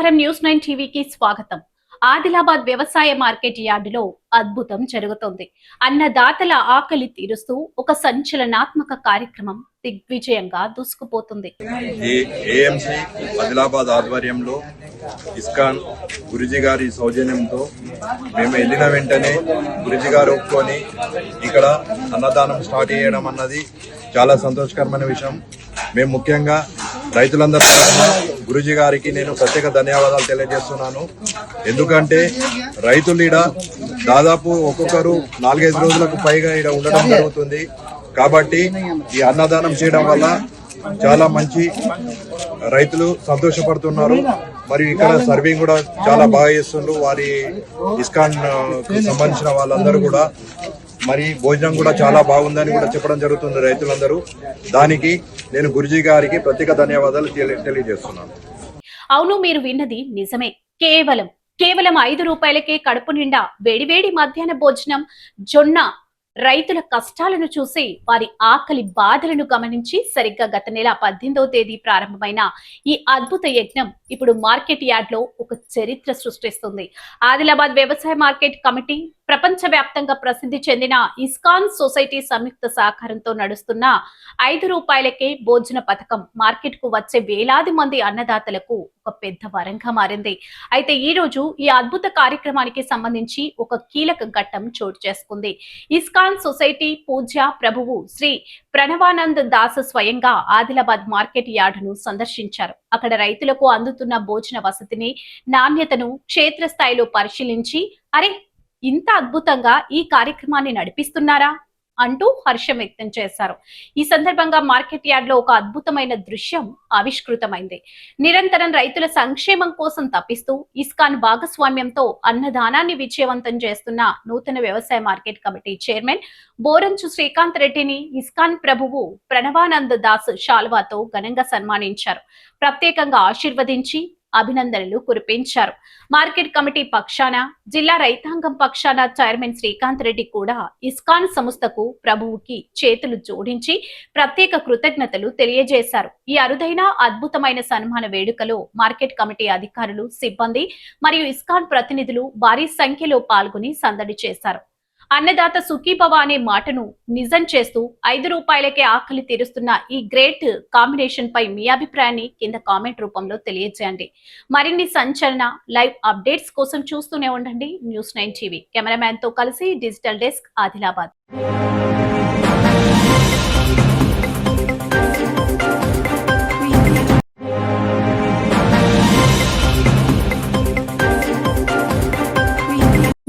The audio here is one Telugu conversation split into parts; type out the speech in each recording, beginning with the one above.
నమస్కారం న్యూస్ 9 టీవీకి స్వాగతం. ఆదిలాబాద్ వ్యవసాయ మార్కెట్ యార్డులో అద్భుతం జరుగుతోంది. అన్నదాతల ఆకలి తీరుస్తూ ఒక సంచలనాత్మక కార్యక్రమం దిగ్విజయంగా దూసుకుపోతుంది. ఈ ఏఎంసీ ఆదిలాబాద్ ఆధ్వర్యంలో ఇస్కాన్ గురుజీ గారి సౌజన్యంతో మేము వెళ్ళిన వెంటనే గురుజీ గారు ఒప్పుకొని ఇక్కడ అన్నదానం స్టార్ట్ చేయడం అన్నది చాలా సంతోషకరమైన విషయం. మేము ముఖ్యంగా రైతులందరి తరఫున గురుజీ గారికి నేను ప్రత్యేక ధన్యవాదాలు తెలియజేస్తున్నాను. ఎందుకంటే రైతులు ఈడ దాదాపు ఒక్కొక్కరు 4-5 రోజులకు పైగా ఈడ ఉండడం జరుగుతుంది. కాబట్టి ఈ అన్నదానం చేయడం వల్ల చాలా మంచి రైతులు సంతోషపడుతున్నారు. మరియు ఇక్కడ సర్వింగ్ కూడా చాలా బాగా చేస్తున్నారు. వారి ఇస్కాన్ సంబంధించిన వాళ్ళందరూ కూడా మరి భోజనం కూడా చాలా బాగుందని కూడా చెప్పడం జరుగుతుంది రైతులందరూ. దానికి నేను గురుజీ గారికి ప్రత్యేక ధన్యవాదాలు తెలియజేస్తున్నాను. అవును, మీరు విన్నది నిజమే. కేవలం 5 రూపాయలకే కడుపు నిండా వేడివేడి మధ్యాహ్న భోజనం, జొన్న రైతుల కష్టాలను చూసి వారి ఆకలి బాధలను గమనించి సరిగ్గా గత నెల 18వ తేదీ ప్రారంభమైన ఈ అద్భుత యజ్ఞం ఇప్పుడు మార్కెట్ యార్డ్ లో ఒక చరిత్ర సృష్టిస్తుంది. ఆదిలాబాద్ వ్యవసాయ మార్కెట్ కమిటీ, ప్రపంచవ్యాప్తంగా ప్రసిద్ధి చెందిన ఇస్కాన్ సొసైటీ సంయుక్త సహకారంతో నడుస్తున్న 5 రూపాయలకే భోజన పథకం మార్కెట్ కు వచ్చే వేలాది మంది అన్నదాతలకు ఒక పెద్ద వరంగా మారింది. అయితే ఈ రోజు ఈ అద్భుత కార్యక్రమానికి సంబంధించి ఒక కీలక ఘట్టం చోటు చేసుకుంది. ఇస్కాన్ సొసైటీ పూజ్య ప్రభువు శ్రీ ప్రణవానంద్ దాస్ స్వయంగా ఆదిలాబాద్ మార్కెట్ యార్డును సందర్శించారు. అక్కడ రైతులకు అందుతున్న భోజన వసతిని, నాణ్యతను క్షేత్రస్థాయిలో పరిశీలించి అరే ఇంత అద్భుతంగా ఈ కార్యక్రమాన్ని నడిపిస్తున్నారా అంటూ హర్షం వ్యక్తం చేశారు. ఈ సందర్భంగా మార్కెట్ యార్డ్ లో ఒక అద్భుతమైన దృశ్యం ఆవిష్కృతమైంది. నిరంతరం రైతుల సంక్షేమం కోసం తప్పిస్తూ ఇస్కాన్ భాగస్వామ్యంతో అన్నదానాన్ని విజయవంతం చేస్తున్న నూతన వ్యవసాయ market committee chairman Boranchu Srikanth రెడ్డిని ఇస్కాన్ ప్రభువు ప్రణవానంద్ దాస్ శాల్వాతో ఘనంగా సన్మానించారు. ప్రత్యేకంగా ఆశీర్వదించి అభినందనలు కురిపించారు. మార్కెట్ కమిటీ పక్షాన, జిల్లా రైతాంగం పక్షాన చైర్మన్ శ్రీకాంత్ రెడ్డి కూడా ఇస్కాన్ సంస్థకు, ప్రభువుకి చేతులు జోడించి ప్రత్యేక కృతజ్ఞతలు తెలియజేశారు. ఈ అరుదైన అద్భుతమైన సన్మాన వేడుకలో మార్కెట్ కమిటీ అధికారులు, సిబ్బంది మరియు ఇస్కాన్ ప్రతినిధులు భారీ సంఖ్యలో పాల్గొని సందడి చేశారు. అన్నదాత సుఖీభవ అనే మాటను నిజం చేస్తూ 5 రూపాయలకే ఆకలి తీరుస్తున్న ఈ గ్రేట్ కాంబినేషన్ పై మీ అభిప్రాయాన్ని కింద కామెంట్ రూపంలో తెలియజేయండి. మరిన్ని సంచలన లైవ్ అప్డేట్స్ కోసం చూస్తూనే ఉండండి న్యూస్ 9 టీవీ. కెమెరామ్యాన్ తో కలిసి డిజిటల్ డెస్క్ ఆదిలాబాద్.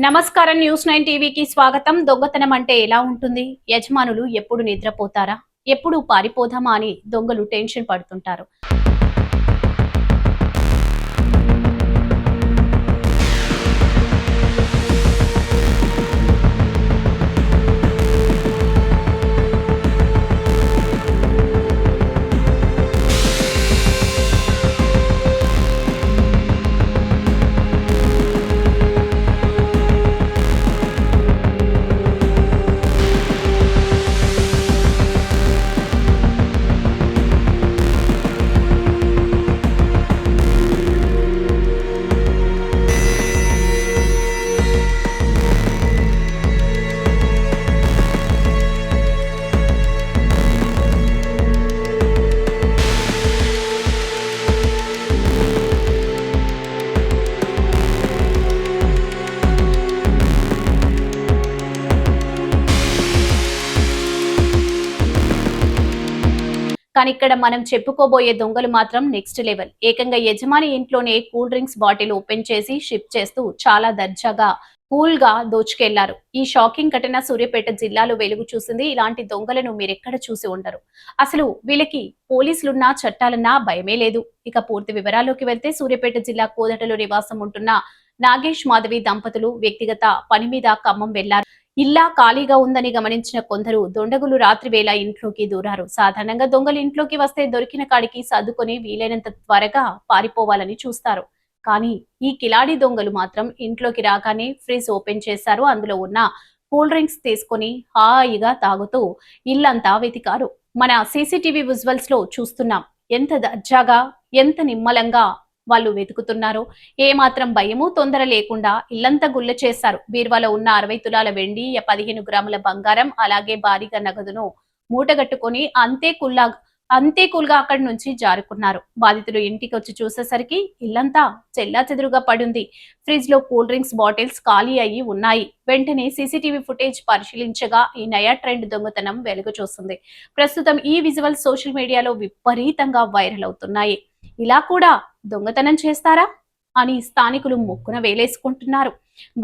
నమస్కారం న్యూస్ 9 టీవీకి స్వాగతం. దొంగతనం అంటే ఎలా ఉంటుంది? యజమానులు ఎప్పుడు నిద్రపోతారా, ఎప్పుడు పారిపోదామా అని దొంగలు టెన్షన్ పడుతుంటారు. కానీ ఇక్కడ మనం చెప్పుకోబోయే దొంగలు మాత్రం నెక్స్ట్ లెవెల్. ఏకంగా యజమాని ఇంట్లోనే కూల్ డ్రింక్స్ బాటిల్ ఓపెన్ చేసి షిప్ చేస్తూ చాలా దర్జాగా కూల్ గా దోచుకెళ్లారు. ఈ షాకింగ్ ఘటన సూర్యాపేట జిల్లాలో వెలుగు చూసింది. ఇలాంటి దొంగలను మీరెక్కడ చూసి ఉండరు. అసలు వీళ్ళకి పోలీసులున్నా చట్టాలన్నా భయమే లేదు. ఇక పూర్తి వివరాల్లోకి వెళ్తే సూర్యాపేట జిల్లా కోదటలో నివాసం ఉంటున్న నాగేష్ మాధవి దంపతులు వ్యక్తిగత పని మీద ఖమ్మం వెళ్లారు. ఇల్లా ఖాళీగా ఉందని గమనించిన కొందరు దొండగులు రాత్రి వేళ ఇంట్లోకి దూరారు. సాధారణంగా దొంగలు ఇంట్లోకి వస్తే దొరికిన కాడికి సర్దుకొని వీలైనంత త్వరగా పారిపోవాలని చూస్తారు. కానీ ఈ కిలాడి దొంగలు మాత్రం ఇంట్లోకి రాగానే ఫ్రిడ్జ్ ఓపెన్ చేశారు. అందులో ఉన్న కూల్ డ్రింక్స్ తీసుకొని హాయిగా తాగుతూ ఇల్లంతా వెతికారు. మన సీసీటీవీ విజువల్స్ లో చూస్తున్నాం ఎంత దర్జాగా, ఎంత నిమ్మలంగా వాళ్ళు వెతుకుతున్నారు. ఏమాత్రం భయము తొందర లేకుండా ఇల్లంతా గుల్ల చేశారు. బీరువాలో ఉన్న 60 తులాల వెండి, 15 గ్రాముల బంగారం, అలాగే భారీగా నగదును మూటగట్టుకొని అంతే కూల్గా అక్కడి నుంచి జారుకున్నారు. బాధితులు ఇంటికి వచ్చి చూసేసరికి ఇల్లంతా చెల్లాచెదురుగా పడుంది. ఫ్రిడ్జ్ లో కూల్ డ్రింక్స్ బాటిల్స్ ఖాళీ అయ్యి ఉన్నాయి. వెంటనే సీసీటీవీ ఫుటేజ్ పరిశీలించగా ఈ నయా ట్రెండ్ దొంగతనం వెలుగు చూస్తుంది. ప్రస్తుతం ఈ విజువల్ సోషల్ మీడియాలో విపరీతంగా వైరల్ అవుతున్నాయి. ఇలా కూడా దొంగతనం చేస్తారా అని స్థానికులు ముక్కున వేలేసుకుంటున్నారు.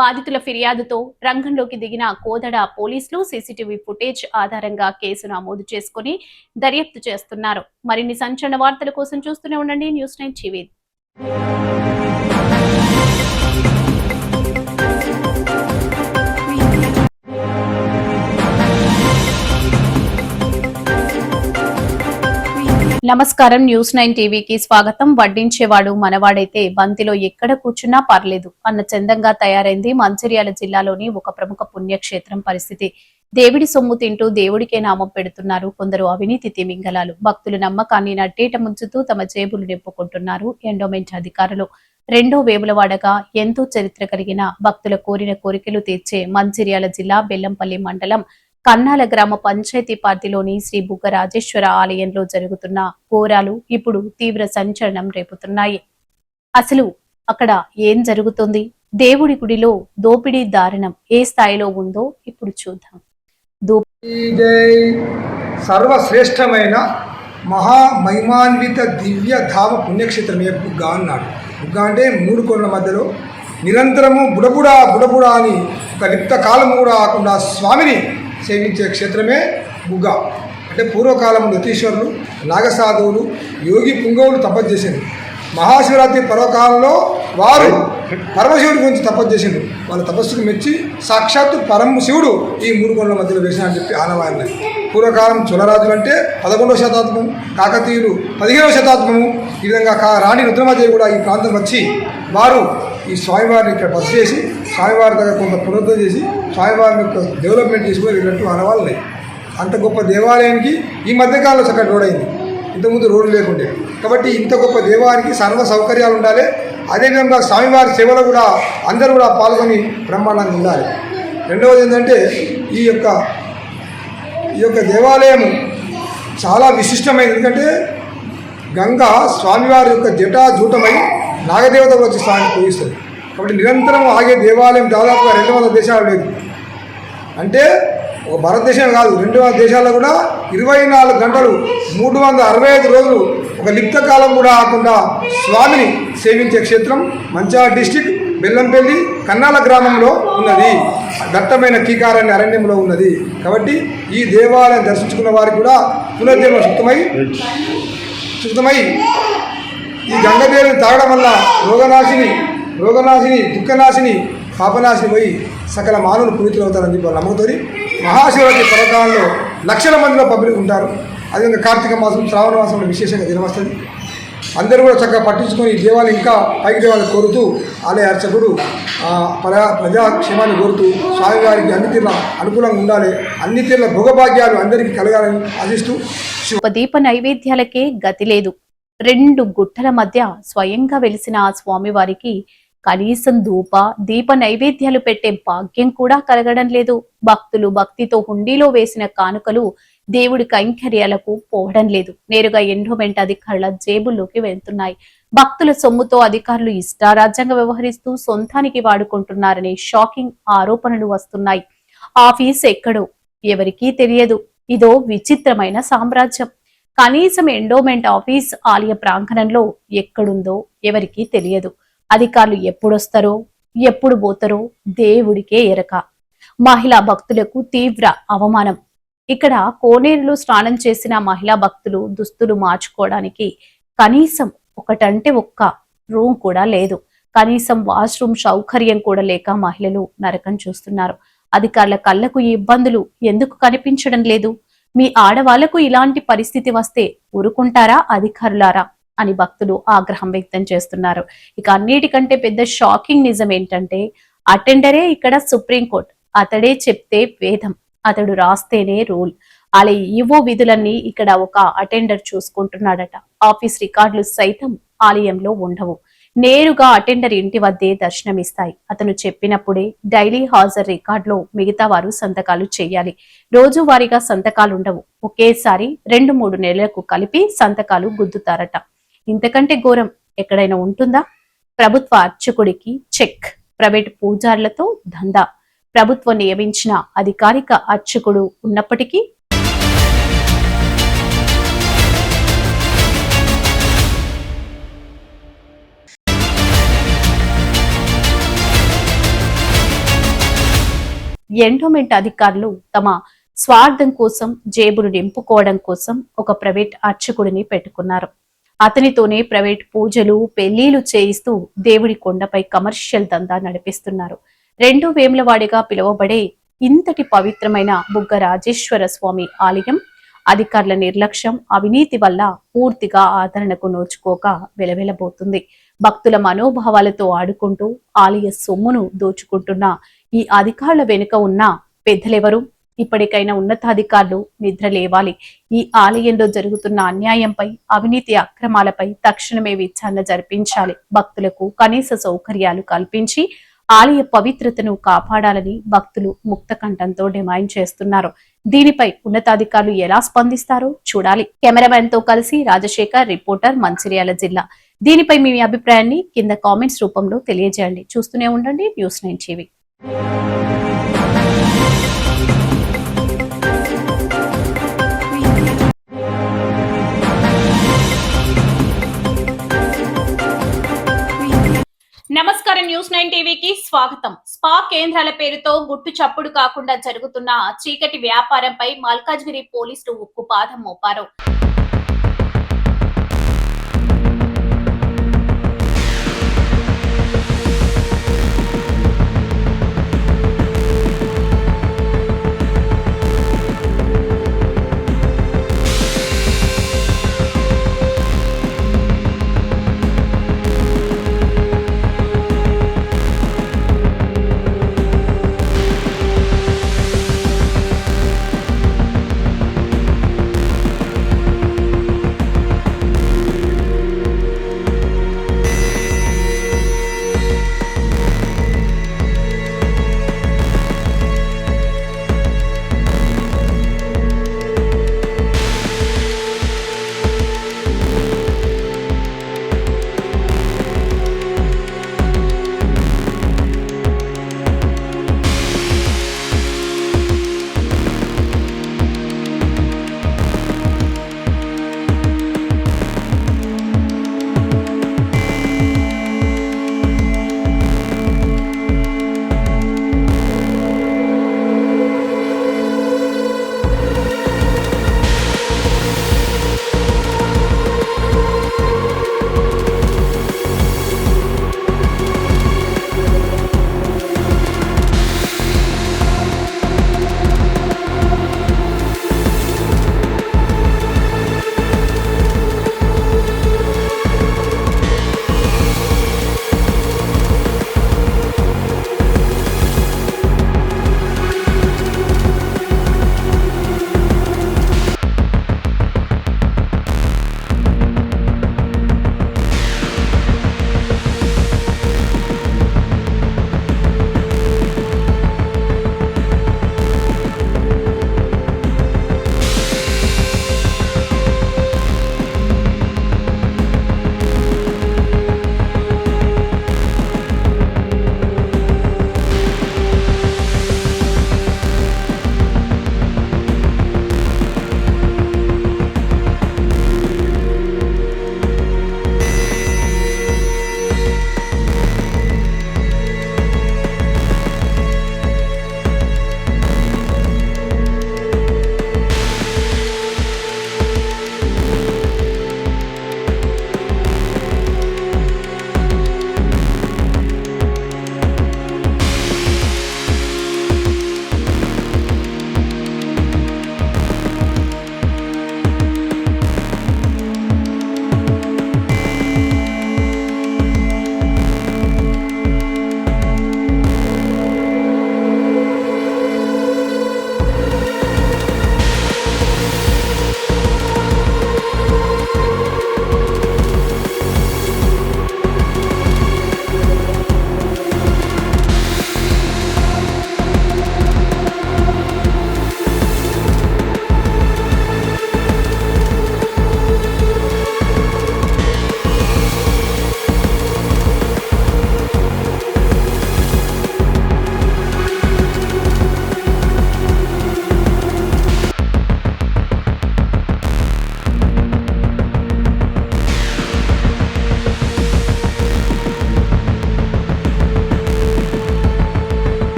బాధితుల ఫిర్యాదుతో రంగంలోకి దిగిన కోదడ పోలీసులు సీసీటీవీ ఫుటేజ్ ఆధారంగా కేసు నమోదు చేసుకుని దర్యాప్తు చేస్తున్నారు. మరిన్ని సంచలన వార్తల కోసం చూస్తూనే ఉండండి న్యూస్9 టీవీ. నమస్కారం, న్యూస్9 టీవీకి స్వాగతం. వడ్డించేవాడు మనవాడైతే బంతిలో ఎక్కడ కూర్చున్నా పర్లేదు అన్న చందంగా తయారైంది మంచిర్యాల జిల్లాలోని ఒక ప్రముఖ పుణ్యక్షేత్రం పరిస్థితి. దేవుడి సొమ్ము తింటూ దేవుడికే నామం పెడుతున్నారు కొందరు అవినీతి తిమింగలాలు. భక్తుల నమ్మకాన్ని నట్టేట ముంచుతూ తమ జేబులు నింపుకుంటున్నారు ఎండోమెంట్ అధికారులు. రెండో వేములవాడగా ఎంతో చరిత్ర కలిగిన భక్తుల కోరిన కోరికలు తీర్చే మంచిర్యాల జిల్లా బెల్లంపల్లి మండలం కన్నాల గ్రామ పంచాయతీ పరిధిలోని శ్రీ బుగ్గ రాజేశ్వర ఆలయంలో జరుగుతున్న ఘోరాలు ఇప్పుడు తీవ్ర సంచలనం రేపుతున్నాయి. అసలు అక్కడ ఏం జరుగుతుంది? దేవుడి గుడిలో దోపిడీ దారుణం ఏ స్థాయిలో ఉందో ఇప్పుడు చూద్దాం. సర్వశ్రేష్టమైన మహామహిమాన్విత దివ్య ధామ పుణ్యక్షేత్రమే బుగ్గ అన్నాడు. బుగ్గ అంటే 3 కొండల మధ్యలో నిరంతరము బుడబుడా అని ఒక లిప్త కాలం కూడా ఆకుండా స్వామిని సేవించే క్షేత్రమే బుగ్గ. అంటే పూర్వకాలంలో యతీశ్వరులు, నాగసాధువులు, యోగి పుంగవులు తపస్సు చేసింది. మహాశివరాత్రి పర్వకాలంలో వారు పరమశివుడి గురించి తపస్సు చేసిండు. వాళ్ళ తపస్సుకు మెచ్చి సాక్షాత్తు పరమశివుడు ఈ 3 కొండల మధ్యలో వేసినని చెప్పి ఆనవాయినాయి. పూర్వకాలం చోళరాజులు అంటే 11వ శతాబ్దము, కాకతీయులు 15వ శతాబ్దము. ఈ విధంగా రాణి రుద్రమాదేవి కూడా ఈ ప్రాంతం వచ్చి వారు ఈ స్వామివారిని ఇక్కడ బస చేసి స్వామివారి దగ్గర కొంత పునరుద్ధరణ చేసి స్వామివారిని యొక్క డెవలప్మెంట్ చేసుకుని వెళ్ళినట్టు ఆనవాళ్ళు ఉన్నాయి. అంత గొప్ప దేవాలయానికి ఈ మధ్యకాలంలో చక్కటి రోడ్ అయింది. ఇంతకుముందు రోడ్డు లేకుండే. కాబట్టి ఇంత గొప్ప దేవాలయానికి సర్వ సౌకర్యాలు ఉండాలి. అదేవిధంగా స్వామివారి సేవలో కూడా అందరూ కూడా పాల్గొని బ్రహ్మాండంగా ఉండాలి. రెండవది ఏంటంటే ఈ యొక్క దేవాలయం చాలా విశిష్టమైనది. ఎందుకంటే గంగా స్వామివారి యొక్క జటాజూటమై నాగదేవతలు వచ్చి స్వామిని పూజిస్తుంది. కాబట్టి నిరంతరం ఆగే దేవాలయం దాదాపుగా 200 దేశాలు లేదు. అంటే ఒక భారతదేశం కాదు, 200 దేశాల్లో కూడా 24 గంటలు 365 రోజులు ఒక లిప్త కాలం కూడా ఆకుండా స్వామిని సేవించే క్షేత్రం మంచిర్యాల డిస్టిక్ బెల్లంపల్లి కన్నాల గ్రామంలో ఉన్నది. దట్టమైన కీకారణ్య అరణ్యంలో ఉన్నది. కాబట్టి ఈ దేవాలయం దర్శించుకున్న వారికి కూడా పునర్జన్మ శుద్ధమై ఈ గంగదేవిని తాగడం వల్ల రోగనాశిని దుఃఖనాశిని పాపనాశిని పోయి సకల మానవులు పునీతులు అవుతారని చెప్పి నమ్మకంతో మహాశివరాత్రి పర్వకాలంలో లక్షల మందిలో పబ్లిక్ ఉంటారు. అదేవిధంగా కార్తీక మాసం, శ్రావణ మాసంలో విశేషంగా దినం వస్తుంది. అందరూ కూడా చక్కగా పట్టించుకొని ఈ దేవాలయం ఇంకా పైకి దేవాలయం కోరుతూ ఆలయ అర్చకుడు ప్రజాక్షేమాన్ని కోరుతూ స్వామివారికి అన్ని తీర్ల అనుకూలంగా ఉండాలి, అన్ని తీర్ల భోగభాగ్యాలు అందరికీ కలగాలని ఆశిస్తూ దీప నైవేద్యాలకే గతి లేదు. 2 గుట్టల మధ్య స్వయంగా వెలిసిన ఆ స్వామివారికి కనీసం దీప నైవేద్యాలు పెట్టే భాగ్యం కూడా కలగడం లేదు. భక్తులు భక్తితో హుండీలో వేసిన కానుకలు దేవుడి కైంకర్యాలకు పోవడం లేదు. నేరుగా ఎండోమెంట్ అధికారుల జేబుల్లోకి వెళ్తున్నాయి. భక్తుల సొమ్ముతో అధికారులు ఇష్టారాజ్యంగా వ్యవహరిస్తూ సొంతానికి వాడుకుంటున్నారనే షాకింగ్ ఆరోపణలు వస్తున్నాయి. ఆఫీస్ ఎక్కడో ఎవరికీ తెలియదు. ఇదో విచిత్రమైన సామ్రాజ్యం. కనీసం ఎండోమెంట్ ఆఫీస్ ఆలయ ప్రాంగణంలో ఎక్కడుందో ఎవరికీ తెలియదు. అధికారులు ఎప్పుడొస్తారో ఎప్పుడు పోతారో దేవుడికే ఎరక. మహిళా భక్తులకు తీవ్ర అవమానం. ఇక్కడ కోనేరులో స్నానం చేసిన మహిళా భక్తులు దుస్తులు మార్చుకోవడానికి కనీసం ఒకటంటే ఒక్క రూమ్ కూడా లేదు. కనీసం వాష్రూమ్ సౌకర్యం కూడా లేక మహిళలు నరకం చూస్తున్నారు. అధికారుల కళ్లకు ఈ ఇబ్బందులు ఎందుకు కనిపించడం లేదు? మీ ఆడవాళ్లకు ఇలాంటి పరిస్థితి వస్తే ఊరుకుంటారా అధికారులారా అని భక్తులు ఆగ్రహం వ్యక్తం చేస్తున్నారు. ఇక అన్నిటికంటే పెద్ద షాకింగ్ నిజం ఏంటంటే అటెండరే ఇక్కడ సుప్రీంకోర్టు. అతడే చెప్తే వేదం, అతడు రాస్తేనే రూల్. ఆలయ ఈవో విధులన్నీ ఇక్కడ ఒక అటెండర్ చూసుకుంటున్నాడట. ఆఫీస్ రికార్డులు సైతం ఆలయంలో ఉండవు. నేరుగా అటెండర్ ఇంటి వద్దే దర్శనమిస్తాయి. అతను చెప్పినప్పుడే డైలీ హాజరు రికార్డులో మిగతా వారు సంతకాలు చేయాలి. రోజువారీగా సంతకాలుండవు. ఒకేసారి 2-3 నెలలకు కలిపి సంతకాలు గుద్దుతారట. ఇంతకంటే ఘోరం ఎక్కడైనా ఉంటుందా? ప్రభుత్వ అర్చకుడికి చెక్, ప్రైవేటు పూజారులతో దందా. ప్రభుత్వం నియమించిన అధికారిక అర్చకుడు ఉన్నప్పటికీ ఎండోమెంట్ అధికారులు తమ స్వార్థం కోసం, జేబును నింపుకోవడం కోసం ఒక ప్రైవేట్ అర్చకుడిని పెట్టుకున్నారు. అతనితోనే ప్రైవేట్ పూజలు, పెళ్లిళ్లు చేయిస్తూ దేవుడి కొండపై కమర్షియల్ దందా నడిపిస్తున్నారు. రెండో వేములవాడిగా పిలువబడే ఇంతటి పవిత్రమైన బుగ్గ రాజేశ్వర స్వామి ఆలయం అధికారుల నిర్లక్ష్యం, అవినీతి వల్ల పూర్తిగా ఆదరణకు నోచుకోక వెలవెలబోతుంది. భక్తుల మనోభావాలతో ఆడుకుంటూ ఆలయ సొమ్మును దోచుకుంటున్న ఈ అధికారుల వెనుక ఉన్న పెద్దలెవరు? ఇప్పటికైనా ఉన్నతాధికారులు నిద్ర లేవాలి. ఈ ఆలయంలో జరుగుతున్న అన్యాయంపై, అవినీతి అక్రమాలపై తక్షణమే విచారణ జరిపించాలి. భక్తులకు కనీస సౌకర్యాలు కల్పించి ఆలయ పవిత్రతను కాపాడాలని భక్తులు ముక్తకంఠంతో డిమాండ్ చేస్తున్నారు. దీనిపై ఉన్నతాధికారులు ఎలా స్పందిస్తారో చూడాలి. కెమెరామెన్ తో కలిసి రాజశేఖర్, రిపోర్టర్, మంచిర్యాల జిల్లా. దీనిపై మీ అభిప్రాయాన్ని కింద కామెంట్స్ రూపంలో తెలియజేయండి. చూస్తూనే ఉండండి News9 టీవీ. నమస్కారం, News9 టీవీకి స్వాగతం. స్పా కేంద్రాల పేరుతో గుట్టు చప్పుడు కాకుండా జరుగుతున్న చీకటి వ్యాపారంపై మల్కాజ్గిరి పోలీసులు ఉక్కుపాదం మోపారు.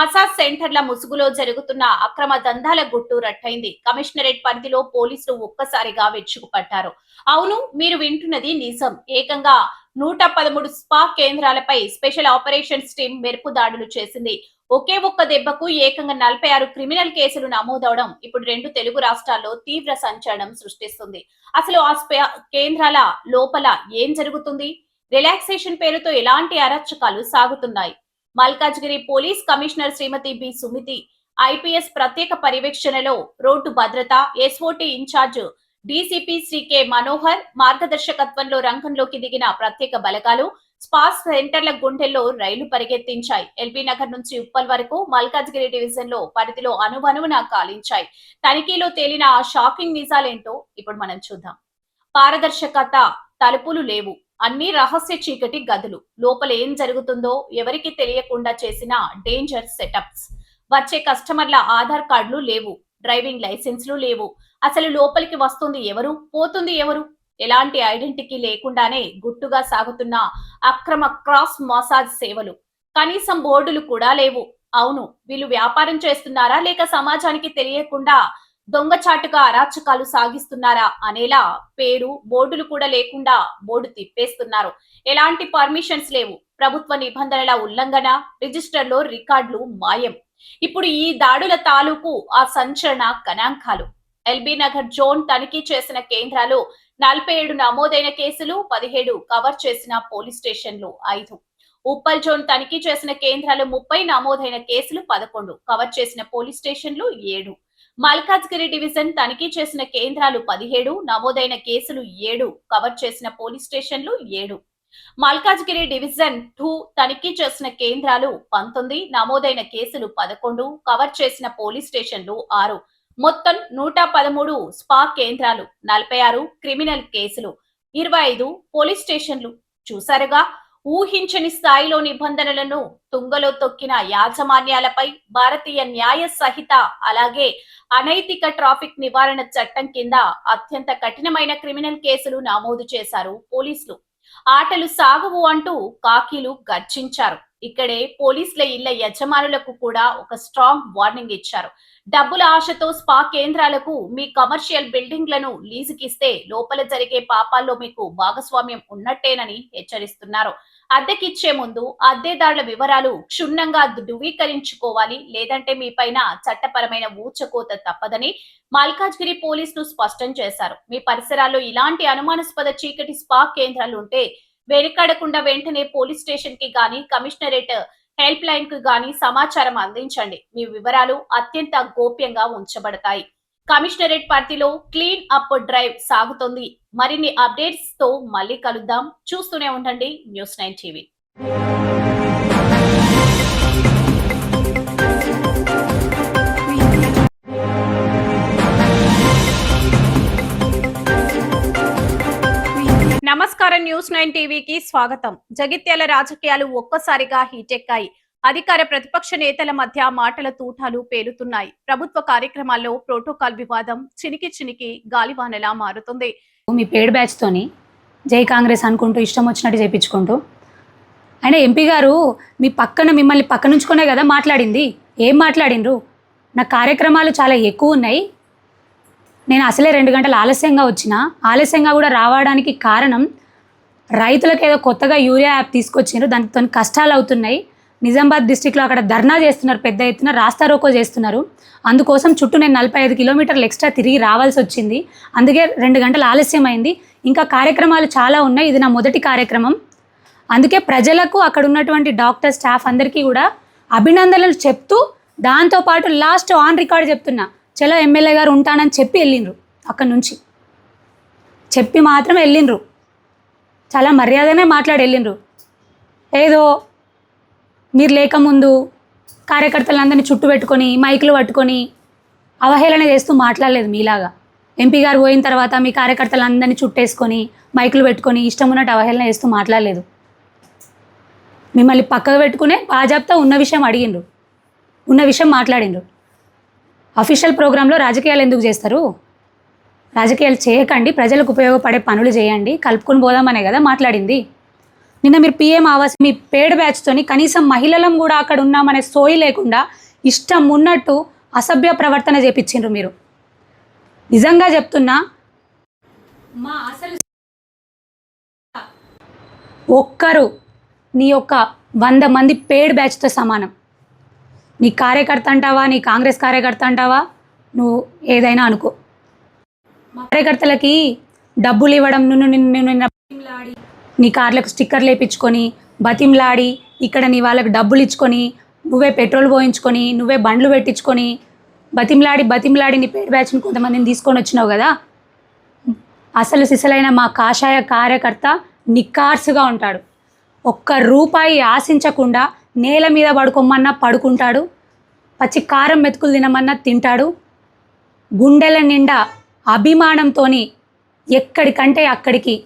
మసాజ్ సెంటర్ల ముసుగులో జరుగుతున్న అక్రమ దందాల గుట్టు రట్టయింది. కమిషనరేట్ పరిధిలో పోలీసులు ఒక్కసారిగా వెచ్చుకుపడ్డారు. అవును, మీరు వింటున్నది నిజం. ఏకంగా 113 స్పా కేంద్రాలపై స్పెషల్ ఆపరేషన్స్ టీం మెరుపు దాడులు చేసింది. ఒకే ఒక్క దెబ్బకు ఏకంగా 46 క్రిమినల్ కేసులు నమోదవడం ఇప్పుడు 2 తెలుగు రాష్ట్రాల్లో తీవ్ర సంచలనం సృష్టిస్తుంది. అసలు ఆ కేంద్రాల లోపల ఏం జరుగుతుంది? రిలాక్సేషన్ పేరుతో ఎలాంటి అరాచకాలు సాగుతున్నాయి? Malkajgiri police commissioner Shrimati B Sumathi IPS ప్రత్యేక పర్యవేక్షణలో రోడ్డు భద్రత SOT incharge DCP Shri K Manohar మార్గదర్శకత్వంలో రంగంలోకి దిగిన ప్రత్యేక బలగాలు స్పా సెంటర్ల గుండెల్లో రైలు పరిగెత్తించాయి. ఎల్బీ నగర్ నుంచి ఉప్పల్ వరకు మల్కాజ్గిరి డివిజన్ లో పరిధిలో అనువనువున కాలించాయి. తనిఖీలో తేలిన ఆ షాకింగ్ నిజాలేంటో ఇప్పుడు మనం చూద్దాం. పారదర్శకత, తలుపులు లేవు, అన్ని రహస్య చీకటి గదులు, లోపల ఏం జరుగుతుందో ఎవరికి తెలియకుండా చేసిన డేంజర్ సెటప్స్, వచ్చే కస్టమర్ల ఆధార్ కార్డులు లేవు, డ్రైవింగ్ లైసెన్స్లు లేవు, అసలు లోపలికి వస్తుంది ఎవరు, పోతుంది ఎవరు, ఎలాంటి ఐడెంటిటీ లేకుండానే గుట్టుగా సాగుతున్న అక్రమ క్రాస్ మసాజ్ సేవలు, కనీసం బోర్డులు కూడా లేవు. అవును, వీళ్ళు వ్యాపారం చేస్తున్నారా లేక సమాజానికి తెలియకుండా దొంగచాటుగా అరాచకాలు సాగిస్తున్నారా అనేలా పేరు బోర్డులు కూడా లేకుండా బోర్డు తిప్పేస్తున్నారు. ఎలాంటి పర్మిషన్స్ లేవు, ప్రభుత్వ నిబంధనల ఉల్లంఘన, రిజిస్టర్లో రికార్డులు మాయం. ఇప్పుడు ఈ దాడుల తాలూకు ఆ సంచలన గణాంకాలు. ఎల్బీ నగర్ జోన్ తనిఖీ చేసిన కేంద్రాలు 47 నమోదైన కేసులు, 17 కవర్ చేసిన పోలీస్ స్టేషన్లు 5. ఉప్పల్ జోన్ తనిఖీ చేసిన కేంద్రాలు 30 నమోదైన కేసులు 11 కవర్ చేసిన పోలీస్ స్టేషన్లు 7. మల్కాజ్గిరి డివిజన్ తనిఖీ చేసిన కేంద్రాలు 17 నమోదైన కేసులు 7 కవర్ చేసిన పోలీస్ స్టేషన్లు 7. మల్కాజ్గిరి డివిజన్ 2 తనిఖీ చేసిన కేంద్రాలు 19 నమోదైన కేసులు 11 కవర్ చేసిన పోలీస్ స్టేషన్లు 6. మొత్తం 113 స్పా కేంద్రాలు, 46 క్రిమినల్ కేసులు, 25 పోలీస్ స్టేషన్లు. చూసారుగా, ఊహించని స్థాయిలో నిబంధనలను తుంగలో తొక్కిన యాజమాన్యాలపై భారతీయ న్యాయ సంహిత అలాగే అనైతిక ట్రాఫిక్ నివారణ చట్టం కింద అత్యంత కఠినమైన క్రిమినల్ కేసులు నమోదు చేశారు పోలీసులు. ఆటలు సాగవు అంటూ కాకీలు గర్జించారు. ఇక్కడే పోలీసుల ఇళ్ల యజమానులకు కూడా ఒక స్ట్రాంగ్ వార్నింగ్ ఇచ్చారు. డబ్బుల ఆశతో స్పా కేంద్రాలకు మీ కమర్షియల్ బిల్డింగ్లను లీజుకిస్తే లోపల జరిగే పాపాల్లో మీకు భాగస్వామ్యం ఉన్నట్టేనని హెచ్చరిస్తున్నారు. అద్దెకిచ్చే ముందు అద్దెదారుల వివరాలు క్షుణ్ణంగా ధృవీకరించుకోవాలి, లేదంటే మీ పైన చట్టపరమైన ఊచకోత తప్పదని మల్కాజ్గిరి పోలీసులు స్పష్టం చేశారు. మీ పరిసరాల్లో ఇలాంటి అనుమానాస్పద చీకటి స్పా కేంద్రాలు ఉంటే వెనుకాడకుండా వెంటనే పోలీస్ స్టేషన్ కి గాని కమిషనరేట్ హెల్ప్ లైన్ కు గాని సమాచారం అందించండి. మీ వివరాలు అత్యంత గోప్యంగా ఉంచబడతాయి. కమిషనరేట్ పరిధిలో క్లీన్ అప్ డ్రైవ్ సాగుతోంది. మరిన్ని అప్డేట్స్ తో మళ్ళీ కలుద్దాం. చూస్తూనే ఉండండి న్యూస్9 టీవీ. నమస్కారం, న్యూస్9 టీవీకి స్వాగతం. జగిత్యాల రాజకీయాలు ఒక్కసారిగా హీటెక్కాయి. అధికార ప్రతిపక్ష నేతల మధ్య మాటల తూటాలు పేలుతున్నాయి. ప్రభుత్వ కార్యక్రమాల్లో ప్రోటోకాల్ వివాదం చినికి గాలివానలా మారుతుంది. మీ పేడ్ బ్యాచ్ తోని జై కాంగ్రెస్ అనుకుంటూ ఇష్టం వచ్చినట్టు చేయించుకుంటూ ఆయన ఎంపీ గారు మీ పక్కన మిమ్మల్ని పక్కనుంచుకునే కదా మాట్లాడింది. ఏం మాట్లాడిండ్రు? నా కార్యక్రమాలు చాలా ఎక్కువ ఉన్నాయి, నేను అసలే 2 గంటలు ఆలస్యంగా వచ్చిన, ఆలస్యంగా కూడా రావడానికి కారణం రైతులకు ఏదో కొత్తగా యూరియా యాప్ తీసుకొచ్చిండ్రు, దానితో కష్టాలు అవుతున్నాయి. నిజామాబాద్ డిస్టిక్లో అక్కడ ధర్నా చేస్తున్నారు, పెద్ద ఎత్తున రాస్తా రోకో చేస్తున్నారు. అందుకోసం చుట్టూ నేను 45 కిలోమీటర్లు ఎక్స్ట్రా తిరిగి రావాల్సి వచ్చింది, అందుకే 2 గంటలు ఆలస్యమైంది. ఇంకా కార్యక్రమాలు చాలా ఉన్నాయి, ఇది నా మొదటి కార్యక్రమం. అందుకే ప్రజలకు అక్కడ ఉన్నటువంటి డాక్టర్ స్టాఫ్ అందరికీ కూడా అభినందనలు చెప్తూ దాంతోపాటు లాస్ట్ ఆన్ రికార్డ్ చెప్తున్నా, చలో ఎమ్మెల్యే గారు ఉంటానని చెప్పి వెళ్ళిండ్రు. అక్కడి నుంచి చెప్పి మాత్రం వెళ్ళిండ్రు, చాలా మర్యాదనే మాట్లాడి వెళ్ళిండ్రు. ఏదో మీరు లేకముందు కార్యకర్తలందరినీ చుట్టూ పెట్టుకొని మైకులు పట్టుకొని అవహేళన చేస్తూ మాట్లాడలేదు మీలాగా. ఎంపీ గారు పోయిన తర్వాత మీ కార్యకర్తలందరినీ చుట్టేసుకొని మైకులు పెట్టుకొని ఇష్టం ఉన్నట్టు అవహేళన చేస్తూ మాట్లాడలేదు. మిమ్మల్ని పక్కకు పెట్టుకునే బాజాబ్తా ఉన్న విషయం అడిగిండ్రు, ఉన్న విషయం మాట్లాడిండ్రు. అఫీషియల్ ప్రోగ్రాంలో రాజకీయాలు ఎందుకు చేస్తారు? రాజకీయాలు చేయకండి, ప్రజలకు ఉపయోగపడే పనులు చేయండి, కలుపుకొని పోదామనే కదా మాట్లాడింది. నిన్న మీరు పిఎం ఆవాస్ మీ పేడ్ బ్యాచ్తోని కనీసం మహిళలం కూడా అక్కడ ఉన్నామనే సోయి లేకుండా ఇష్టం ఉన్నట్టు అసభ్య ప్రవర్తన చేపించిండ్రు మీరు. నిజంగా చెప్తున్నా, మా అసలు ఒక్కరు నీ యొక్క 100 మంది పేడ్ బ్యాచ్తో సమానం. నీ కార్యకర్త అంటావా, నీ కాంగ్రెస్ కార్యకర్త అంటావా, నువ్వు ఏదైనా అనుకో. మా కార్యకర్తలకి డబ్బులు ఇవ్వడం, నిన్ను బతిమలాడి నీ కార్లకు స్టిక్కర్లు వేయించుకొని బతిమలాడి ఇక్కడ నీ వాళ్ళకి డబ్బులు ఇచ్చుకొని నువ్వే పెట్రోల్ పోయించుకొని నువ్వే బండ్లు పెట్టించుకొని బతిమలాడి నీ పేడ్ బ్యాచ్ని కొంతమందిని తీసుకొని వచ్చినావు కదా. అసలు సిసలైన మా కాషాయ కార్యకర్త నిక్కార్సుగా ఉంటాడు. ఒక్క రూపాయి ఆశించకుండా నేల మీద పడుకోమన్నా పడుకుంటాడు, పచ్చి కారం మెతుకులు తినమన్నా తింటాడు. గుండెల నిండా అభిమానంతో ఎక్కడికంటే అక్కడికి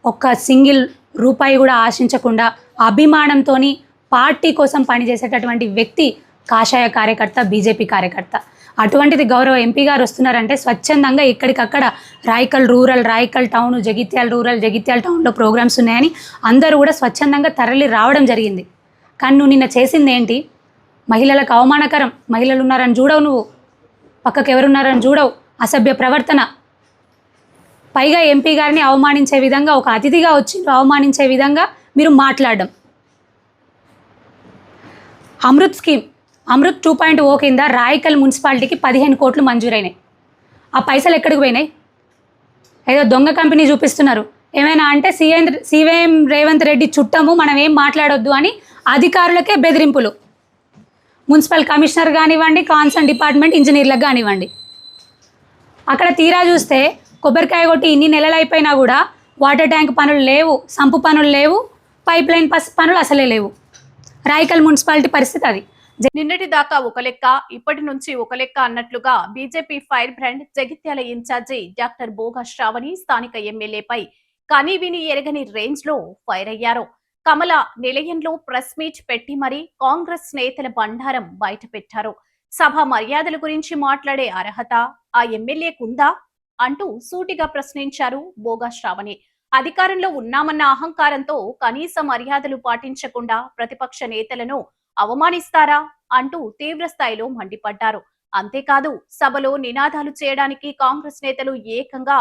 ఒక్క సింగిల్ రూపాయి కూడా ఆశించకుండా అభిమానంతో పార్టీ కోసం పనిచేసేటటువంటి వ్యక్తి కాషాయ కార్యకర్త, బీజేపీ కార్యకర్త. అటువంటిది గౌరవ ఎంపీ గారు వస్తున్నారంటే స్వచ్ఛందంగా ఎక్కడికక్కడ Raikal rural, Raikal town, Jagtial rural, Jagtial టౌన్లో ప్రోగ్రామ్స్ ఉన్నాయని అందరూ కూడా స్వచ్ఛందంగా తరలి రావడం జరిగింది. కానీ నువ్వు నిన్న చేసింది ఏంటి? మహిళలకు అవమానకరం, మహిళలు ఉన్నారని చూడవు, నువ్వు పక్కకు ఎవరున్నారని చూడవు, అసభ్య ప్రవర్తన. పైగా ఎంపీ గారిని అవమానించే విధంగా, ఒక అతిథిగా వచ్చి అవమానించే విధంగా మీరు మాట్లాడడం. అమృత్ స్కీమ్, అమృత్ 2.0 కింద రాయకల్ మున్సిపాలిటీకి 15 కోట్లు మంజూరైనాయి. ఆ పైసలు ఎక్కడికి పోయినాయి? ఏదో దొంగ కంపెనీ చూపిస్తున్నారు. ఏమైనా అంటే సీఎం రేవంత్ రెడ్డి చుట్టము, మనం ఏం మాట్లాడొద్దు అని అధికారులకే బెదిరింపులు. మున్సిపల్ కమిషనర్ కానివ్వండి, కాన్సర్న్ డిపార్ట్మెంట్ ఇంజనీర్లకు కానివ్వండి. అక్కడ తీరా చూస్తే కొబ్బరికాయ కొట్టి ఇన్ని నెలలు అయిపోయినా కూడా వాటర్ ట్యాంక్ పనులు లేవు, సంపు పనులు లేవు, పైప్ లైన్ పనులు అసలే లేవు. రాయకల్ మున్సిపాలిటీ పరిస్థితి అది. నిన్నటి దాకా ఒక లెక్క, ఇప్పటి నుంచి ఒక లెక్క అన్నట్లుగా BJP fire brand Jagtial incharge doctor Boga Sravani స్థానిక ఎమ్మెల్యేపై కనీవిని ఎరగని రేంజ్ లో ఫైర్ అయ్యారు. కమల నిలయంలో ప్రెస్ మీట్ పెట్టి మరీ కాంగ్రెస్ నేతల బండారం బయట పెట్టారు. సభ మర్యాదల గురించి మాట్లాడే అర్హత ఆ ఎమ్మెల్యేకుందా అంటూ సూటిగా ప్రశ్నించారు బోగా శ్రావణి. అధికారంలో ఉన్నామన్న అహంకారంతో కనీస మర్యాదలు పాటించకుండా ప్రతిపక్ష నేతలను అవమానిస్తారా అంటూ తీవ్ర స్థాయిలో మండిపడ్డారు. అంతేకాదు, సభలో నినాదాలు చేయడానికి కాంగ్రెస్ నేతలు ఏకంగా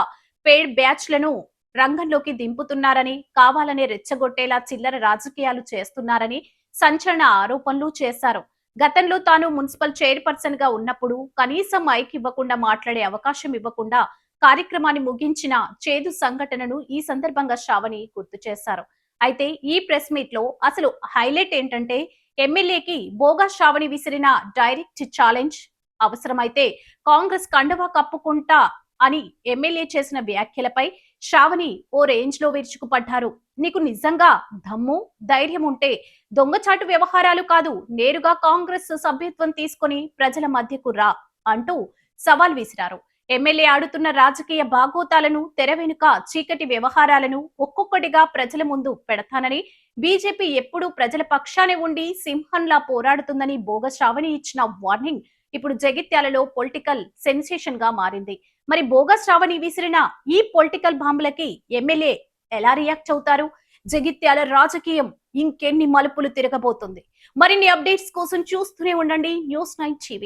పేడ్ బ్యాచ్లను రంగంలోకి దింపుతున్నారని, కావాలనే రెచ్చగొట్టేలా చిల్లర రాజకీయాలు చేస్తున్నారని సంచలన ఆరోపణలు చేశారు. గతంలో తాను మున్సిపల్ చైర్పర్సన్ గా ఉన్నప్పుడు కనీసం మైక్ ఇవ్వకుండా, మాట్లాడే అవకాశం ఇవ్వకుండా కార్యక్రమాన్ని ముగించిన చేదు సంఘటనను ఈ సందర్భంగా శ్రావణి గుర్తు చేశారు. అయితే ఈ ప్రెస్ మీట్ లో అసలు హైలైట్ ఏంటంటే, ఎమ్మెల్యేకి బోగా శ్రావణి విసిరిన డైరెక్ట్ ఛాలెంజ్. అవసరమైతే కాంగ్రెస్ కండువా కప్పుకుంటా అని ఎమ్మెల్యే చేసిన వ్యాఖ్యలపై శ్రావణి ఓ రేంజ్ లో విరుచుకుపడ్డారు. నీకు నిజంగా దమ్ము, ధైర్యం ఉంటే దొంగచాటు వ్యవహారాలు కాదు, నేరుగా కాంగ్రెస్ సభ్యత్వం తీసుకొని ప్రజల మధ్యకు రా అంటూ సవాల్ విసిరారు. ఎమ్మెల్యే ఆడుతున్న రాజకీయ బాగోతాలను, తెర వెనుక చీకటి వ్యవహారాలను ఒక్కొక్కటిగా ప్రజల ముందు పెడతానని, బీజేపీ ఎప్పుడూ ప్రజల పక్షానే ఉండి సింహంలా పోరాడుతుందని బోగా శ్రావణి ఇచ్చిన వార్నింగ్ ఇప్పుడు జగిత్యాలలో పొలిటికల్ సెన్సేషన్ గా మారింది. మరి బోగా శ్రావణి విసిరిన ఈ పొలిటికల్ బాంబులకి ఎమ్మెల్యే ఎలా రియాక్ట్ అవుతారు? జగిత్యాల రాజకీయం ఇంకెన్ని మలుపులు తిరగబోతుంది? మరిన్ని అప్డేట్స్ కోసం చూస్తూనే ఉండండి News9 TV.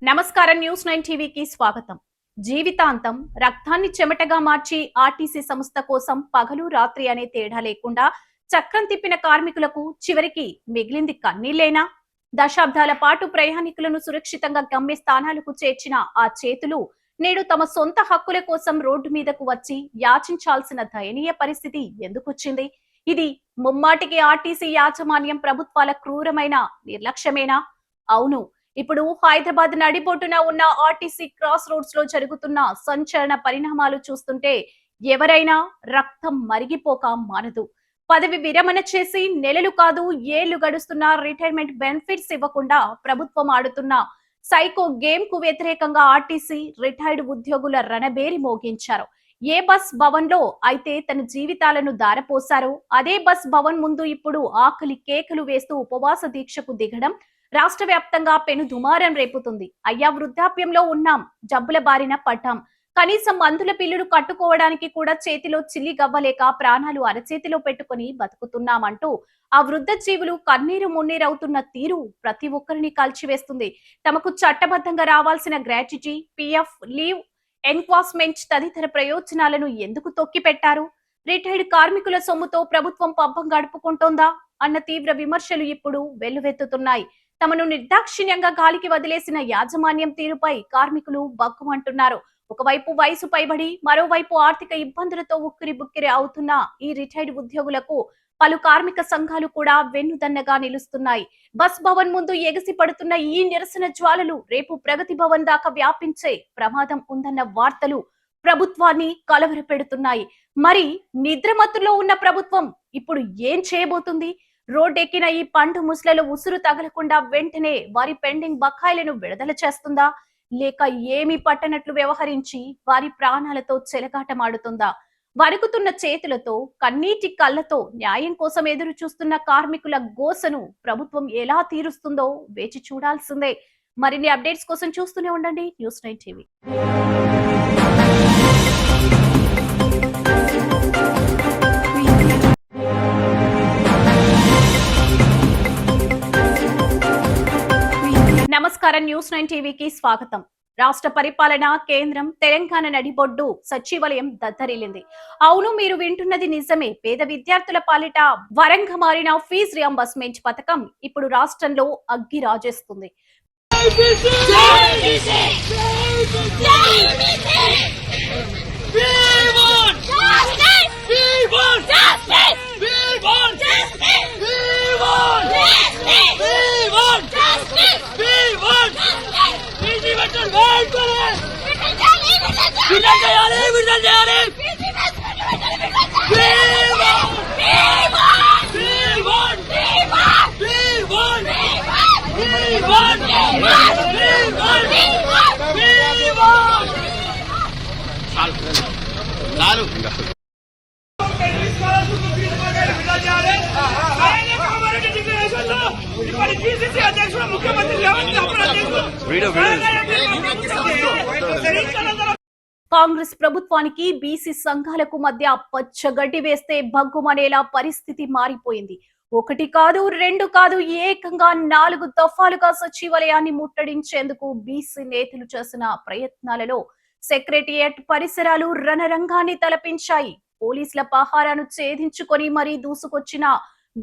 నమస్కారం, News9 టీవీకి స్వాగతం. జీవితాంతం రక్తాన్ని చెమటగా మార్చి ఆర్టీసీ సంస్థ కోసం పగలు రాత్రి అనే తేడా లేకుండా చక్రం తిప్పిన కార్మికులకు చివరికి మిగిలింది కన్నీళ్లేనా? దశాబ్దాల పాటు ప్రయాణికులను సురక్షితంగా గమ్య స్థానాలకు చేర్చిన ఆ చేతులు నేడు తమ సొంత హక్కుల కోసం రోడ్డు మీదకు వచ్చి యాచించాల్సిన దయనీయ పరిస్థితి ఎందుకొచ్చింది? ఇది ముమ్మాటికి ఆర్టీసీ యాజమాన్యం, ప్రభుత్వాల క్రూరమైన నిర్లక్ష్యమేనా? అవును, ఇప్పుడు హైదరాబాద్ నడిబొడ్డున ఉన్న ఆర్టీసీ క్రాస్ రోడ్స్ లో జరుగుతున్న సంచలన పరిణామాలు చూస్తుంటే ఎవరైనా రక్తం మరిగిపోక మానదు. పదవి విరమణ చేసి నెలలు కాదు ఏళ్లు గడుస్తున్న రిటైర్మెంట్ బెనిఫిట్స్ ఇవ్వకుండా ప్రభుత్వం ఆడుతున్న సైకో గేమ్ కు వ్యతిరేకంగా ఆర్టీసీ రిటైర్డ్ ఉద్యోగుల రణబేరి మోగించారు. ఏ బస్ భవన్ లో అయితే తన జీవితాలను దారపోశారో అదే బస్ భవన్ ముందు ఇప్పుడు ఆకలి కేకలు వేస్తూ ఉపవాస దీక్షకు దిగడం రాష్ట్ర వ్యాప్తంగా పెను దుమారం రేపుతుంది. అయ్యా వృద్ధాప్యంలో ఉన్నాం, జబ్బుల బారిన పడ్డాం, కనీసం మందుల పిల్లులు కట్టుకోవడానికి కూడా చేతిలో చిల్లి గవ్వలేక ప్రాణాలు అరచేతిలో పెట్టుకుని బతుకుతున్నామంటూ ఆ వృద్ధ జీవులు కన్నీరు మున్నీరవుతున్న తీరు ప్రతి ఒక్కరిని కాల్చివేస్తుంది. తమకు చట్టబద్ధంగా రావాల్సిన గ్రాట్యుటీ, పిఎఫ్, లీవ్ ఎన్క్వాస్మెంట్ తదితర ప్రయోజనాలను ఎందుకు తొక్కిపెట్టారు? రిటైర్డ్ కార్మికుల సొమ్ముతో ప్రభుత్వం పబ్బం గడుపుకుంటోందా అన్న తీవ్ర విమర్శలు ఇప్పుడు వెల్లువెత్తుతున్నాయి. తమను నిర్దాక్షిణ్యంగా గాలికి వదిలేసిన యాజమాన్యం తీరుపై కార్మికులు బగ్గుమంటున్నారు. ఒకవైపు వయసు పైబడి, మరోవైపు ఆర్థిక ఇబ్బందులతో ఉక్కిరి బుక్కిరి అవుతున్న ఈ రిటైర్డ్ ఉద్యోగులకు పలు కార్మిక సంఘాలు కూడా వెన్నుదన్నగా నిలుస్తున్నాయి. బస్ భవన్ ముందు ఎగసి పడుతున్న ఈ నిరసన జ్వాలలు రేపు ప్రగతి భవన్ దాకా వ్యాపించే ప్రమాదం ఉందన్న వార్తలు ప్రభుత్వాన్ని కలవరపెడుతున్నాయి. మరి నిద్రమత్తులో ఉన్న ప్రభుత్వం ఇప్పుడు ఏం చేయబోతుంది? రోడ్డెక్కిన ఈ పండు ముసలలో ఉసురు తగలకుండా వెంటనే వారి పెండింగ్ బకాయిలను విడుదల చేస్తుందా, లేక ఏమీ పట్టనట్లు వ్యవహరించి వారి ప్రాణాలతో చెలగాటమాడుతుందా? వణుకుతున్న చేతులతో, కన్నీటి కళ్ళతో న్యాయం కోసం ఎదురు చూస్తున్న కార్మికుల గోసను ప్రభుత్వం ఎలా తీరుస్తుందో వేచి చూడాల్సిందే. మరిన్ని అప్డేట్స్ కోసం చూస్తూనే ఉండండి న్యూస్9 టీవీ. నమస్కారం, న్యూస్9 టీవీకి స్వాగతం. రాష్ట్ర పరిపాలన కేంద్రం తెలంగాణ నడిబొడ్డు సచివాలయం దద్దరిల్లింది. అవును, మీరు వింటున్నది నిజమే. పేద విద్యార్థుల పాలిట వరంగా మారిన ఫీజు రియంబర్స్మెంట్ పథకం ఇప్పుడు రాష్ట్రంలో అగ్గి రాజేస్తుంది. కాంగ్రెస్ ప్రభుత్వానికి బీసీ సంఘాలకు మధ్య పచ్చగడ్డి వేస్తే భగ్గుమనేలా పరిస్థితి మారిపోయింది. ఒకటి కాదు, రెండు కాదు, ఏకంగా 4 దఫాలుగా సచివాలయాన్ని ముట్టడించేందుకు బీసీ నేతలు చేసిన ప్రయత్నాలలో సెక్రటేరియట్ పరిసరాలు రణరంగాన్ని తలపించాయి. పోలీసుల పహారాను ఛేదించుకొని మరీ దూసుకొచ్చిన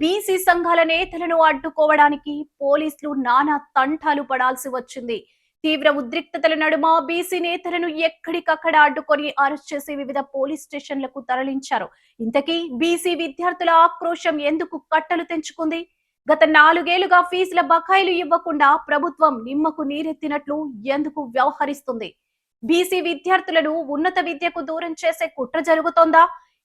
బీసీ సంఘాల నేతలను అడ్డుకోవడానికి పోలీసులు నానా తంటాలు పడాల్సి వచ్చింది. తీవ్ర ఉద్రిక్తతల నడుమ బీసీ నేతలను ఎక్కడికక్కడ అడ్డుకొని అరెస్ట్ చేసి వివిధ పోలీస్ స్టేషన్లకు తరలించారు. ఇంతకీ బీసీ విద్యార్థుల ఆక్రోశం ఎందుకు కట్టలు తెంచుకుంది? గత 4 ఏళ్లుగా ఫీజుల బకాయిలు ఇవ్వకుండా ప్రభుత్వం నిమ్మకు నీరెత్తినట్లు ఎందుకు వ్యవహరిస్తుంది? బీసీ విద్యార్థులను ఉన్నత విద్యకు దూరం చేసే కుట్ర జరుగుతోందా?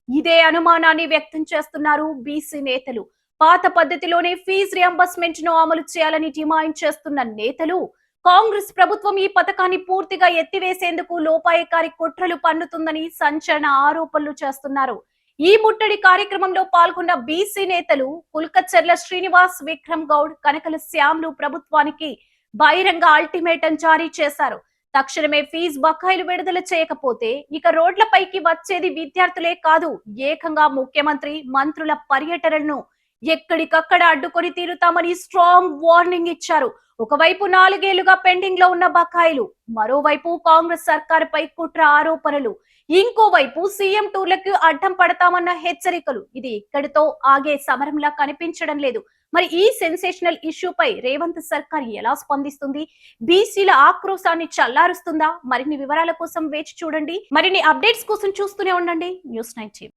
ఇదే అనుమానాన్ని వ్యక్తం చేస్తున్నారు బీసీ నేతలు. పాత పద్ధతిలోనే ఫీజు రియంబర్స్మెంట్ ను అమలు చేయాలని డిమాండ్ చేస్తున్న నేతలు కాంగ్రెస్ ప్రభుత్వం ఈ పథకాన్ని పూర్తిగా ఎత్తివేసేందుకు లోపాయకారి కుట్రలు పన్నుతుందని సంచలన ఆరోపణలు చేస్తున్నారు. ఈ ముట్టడి కార్యక్రమంలో పాల్గొన్న బీసీ నేతలు కుల్కచర్ల శ్రీనివాస్, విక్రమ్ గౌడ్, కనకల శ్యామ్లు ప్రభుత్వానికి బహిరంగ అల్టిమేటం జారీ చేశారు. తక్షణమే ఫీజు బకాయిలు విడుదల చేయకపోతే ఇక రోడ్లపైకి వచ్చేది విద్యార్థులే కాదు, ఏకంగా ముఖ్యమంత్రి, మంత్రుల పర్యటనలను ఎక్కడికక్కడ అడ్డుకొని తీరుతామని స్ట్రాంగ్ వార్నింగ్ ఇచ్చారు. ఒకవైపు 4 ఏళ్లుగా పెండింగ్ లో ఉన్న బకాయిలు, మరోవైపు కాంగ్రెస్ సర్కారుపై కుట్ర ఆరోపణలు, ఇంకోవైపు సీఎం టూర్లకు అడ్డం పడతామన్న హెచ్చరికలు. ఇది ఇక్కడితో ఆగే సమరంలా కనిపించడం లేదు. మరి ఈ సెన్సేషనల్ ఇష్యూపై రేవంత్ సర్కార్ ఎలా స్పందిస్తుంది? బీసీల ఆక్రోశాన్ని చల్లారుస్తుందా? మరిన్ని వివరాల కోసం వేచి చూడండి. మరిన్ని అప్డేట్స్ కోసం చూస్తూనే ఉండండి న్యూస్9 టీవీ.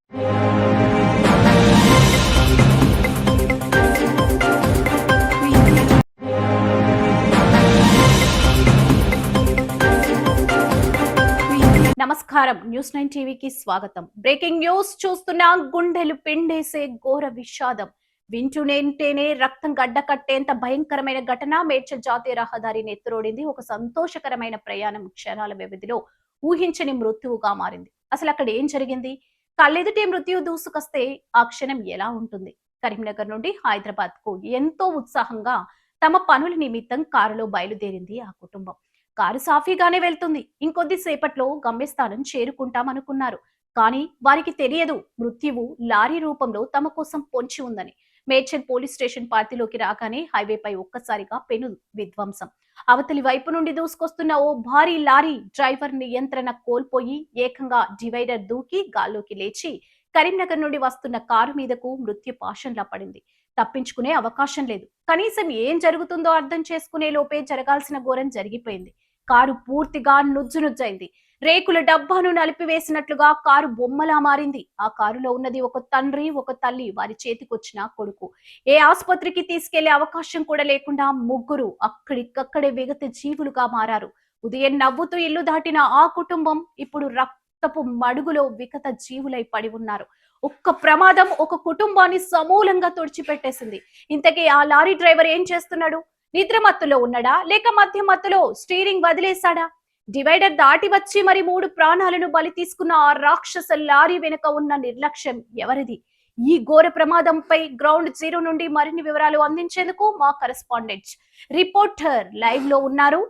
నమస్కారం, న్యూస్9 టీవీకి స్వాగతం. బ్రేకింగ్ న్యూస్ చూస్తున్నా గుండెలు పిండేసే ఘోర విషాదం. వింటూనేంటేనే రక్తం గడ్డకట్టేంత భయంకరమైన ఘటన మేడ్చల్ జాతీయ రహదారిని ఎత్తురోడింది. ఒక సంతోషకరమైన ప్రయాణం క్షణాల వ్యవధిలో ఊహించని మృత్యువుగా మారింది. అసలు అక్కడ ఏం జరిగింది? కళ్ళెదుటే మృత్యువు దూసుకొస్తే ఆ క్షణం ఎలా ఉంటుంది? కరీంనగర్ నుండి హైదరాబాద్ కు ఎంతో ఉత్సాహంగా తమ పనుల నిమిత్తం కారులో బయలుదేరింది ఆ కుటుంబం. కారు సాఫీగానే వెళ్తుంది. ఇంకొద్ది సేపట్లో గమ్యస్థానం చేరుకుంటామనుకున్నారు. కానీ వారికి తెలియదు మృత్యువు లారీ రూపంలో తమ కోసం పొంచి ఉందని. మేడ్చల్ పోలీస్ స్టేషన్ పార్టీలోకి రాగానే హైవేపై ఒక్కసారిగా పెను విధ్వంసం. అవతలి వైపు నుండి దూసుకొస్తున్న ఓ భారీ లారీ డ్రైవర్ నియంత్రణ కోల్పోయి ఏకంగా డివైడర్ దూకి గాల్లోకి లేచి కరీంనగర్ నుండి వస్తున్న కారు మీదకు మృత్యు పాశంలా పడింది. తప్పించుకునే అవకాశం లేదు. కనీసం ఏం జరుగుతుందో అర్థం చేసుకునే లోపే జరగాల్సిన ఘోరం జరిగిపోయింది. కారు పూర్తిగా నుజ్జునుజ్జైంది. రేకుల డబ్బాను నలిపివేసినట్లుగా కారు బొమ్మలా మారింది. ఆ కారులో ఉన్నది ఒక తండ్రి, ఒక తల్లి, వారి చేతికొచ్చిన కొడుకు. ఏ ఆసుపత్రికి తీసుకెళ్లే అవకాశం కూడా లేకుండా ముగ్గురు అక్కడికక్కడే విగత జీవులుగా మారారు. ఉదయం నవ్వుతూ ఇల్లు దాటిన ఆ కుటుంబం ఇప్పుడు రక్తపు మడుగులో విగత జీవులై పడి ఉన్నారు. ఒక్క ప్రమాదం ఒక కుటుంబాన్ని సమూలంగా తుడిచిపెట్టేసింది. ఇంతకీ ఆ లారీ డ్రైవర్ ఏం చేస్తున్నాడు? నిద్ర మత్తులో ఉన్నాడా, లేక మధ్య మత్తులో స్టీరింగ్ వదిలేశాడా? డివైడర్ దాటి వచ్చి మరి 3 ప్రాణాలను బలి తీసుకున్న ఆ రాక్షస లారీ వెనుక ఉన్న నిర్లక్ష్యం ఎవరిది? ఈ ఘోర ప్రమాదంపై గ్రౌండ్ జీరో నుండి మరిన్ని వివరాలు అందించేందుకు మా కరెస్పాండెంట్ రిపోర్టర్ లైవ్ లో ఉన్నారు.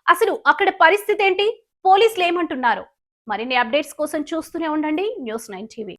అసలు అక్కడ పరిస్థితి ఏంటి, పోలీసులు ఏమంటున్నారు? మరిన్ని అప్డేట్స్ కోసం చూస్తూనే ఉండండి News9 TV.